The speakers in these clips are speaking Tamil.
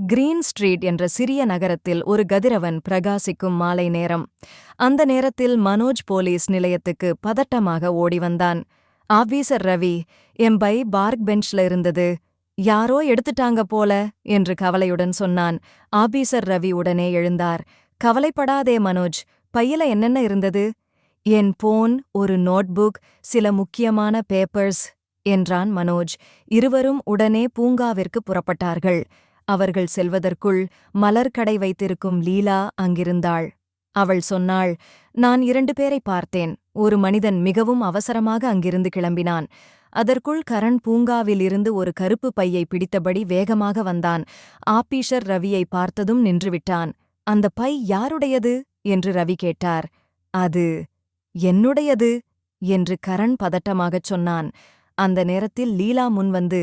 கிரீன் ஸ்ட்ரீட் என்ற சிறிய நகரத்தில் ஒரு கதிரவன் பிரகாசிக்கும் மாலை நேரம். அந்த நேரத்தில் மனோஜ் போலீஸ் நிலையத்துக்கு பதட்டமாக ஓடி வந்தான். ஆபீசர் ரவி, என் பை பார்க் பெஞ்ச்ல இருந்தது, யாரோ எடுத்துட்டாங்க போல என்று கவலையுடன் சொன்னான். ஆபீசர் ரவி உடனே எழுந்தார். கவலைப்படாதே மனோஜ், பையில என்னென்ன இருந்தது? என் போன், ஒரு நோட்புக், சில முக்கியமான பேப்பர்ஸ் என்றான் மனோஜ். இருவரும் உடனே பூங்காவிற்கு புறப்பட்டார்கள். அவர்கள் செல்வதற்குள் மலர் கடை வைத்திருக்கும் லீலா அங்கிருந்தாள். அவள் சொன்னாள், நான் 2 பேரை பார்த்தேன். ஒரு மனிதன் மிகவும் அவசரமாக அங்கிருந்து கிளம்பினான். அதற்குள் கரண் பூங்காவில் இருந்து ஒரு கருப்பு பையை பிடித்தபடி வேகமாக வந்தான். ஆபீசர் ரவியை பார்த்ததும் நின்றுவிட்டான். அந்த பை யாருடையது என்று ரவி கேட்டார். அது என்னுடையது என்று கரண் பதட்டமாகச் சொன்னான். அந்த நேரத்தில் லீலா முன்வந்து,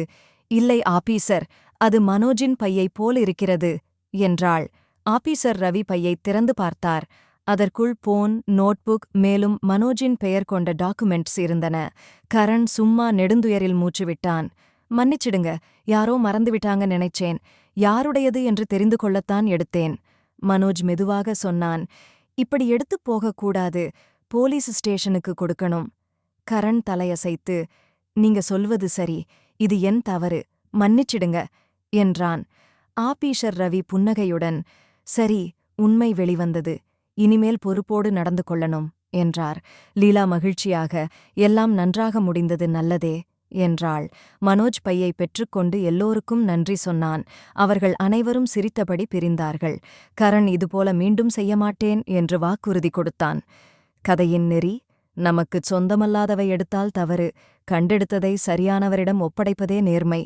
இல்லை ஆபீசர், அது மனோஜின் பையைப் போலிருக்கிறது என்றாள். ஆபீசர் ரவி பையை திறந்து பார்த்தார். அதற்குள் போன், நோட்புக், மேலும் மனோஜின் பெயர் கொண்ட டாக்குமெண்ட்ஸ் இருந்தன. கரண் சும்மா நெடுந்துயரில் மூச்சுவிட்டான். மன்னிச்சிடுங்க, யாரோ மறந்துவிட்டாங்க நினைச்சேன். யாருடையது என்று தெரிந்து கொள்ளத்தான் எடுத்தேன். மனோஜ் மெதுவாக சொன்னான். இப்படி எடுத்துப் போகக்கூடாது, போலீஸ் ஸ்டேஷனுக்கு கொடுக்கணும். கரண் தலையசைத்து, நீங்க சொல்வது சரி, இது என் தவறு, மன்னிச்சிடுங்க என்றான். ஆபீசர் ரவி புன்னகையுடன், சரி, உண்மை வெளிவந்தது, இனிமேல் பொறுப்போடு நடந்து கொள்ளணும் என்றார். லீலா மகிழ்ச்சியாக, எல்லாம் நன்றாக முடிந்தது, நல்லதே என்றாள். மனோஜ் பையை பெற்றுக்கொண்டு எல்லோருக்கும் நன்றி சொன்னான். அவர்கள் அனைவரும் சிரித்தபடி பிரிந்தார்கள். கரண் இதுபோல மீண்டும் செய்ய மாட்டேன் என்று வாக்குறுதி கொடுத்தான். கதையின் நெறி, நமக்குச் சொந்தமல்லாதவை எடுத்தால் தவறு, கண்டெடுத்ததை சரியானவரிடம் ஒப்படைப்பதே நேர்மை.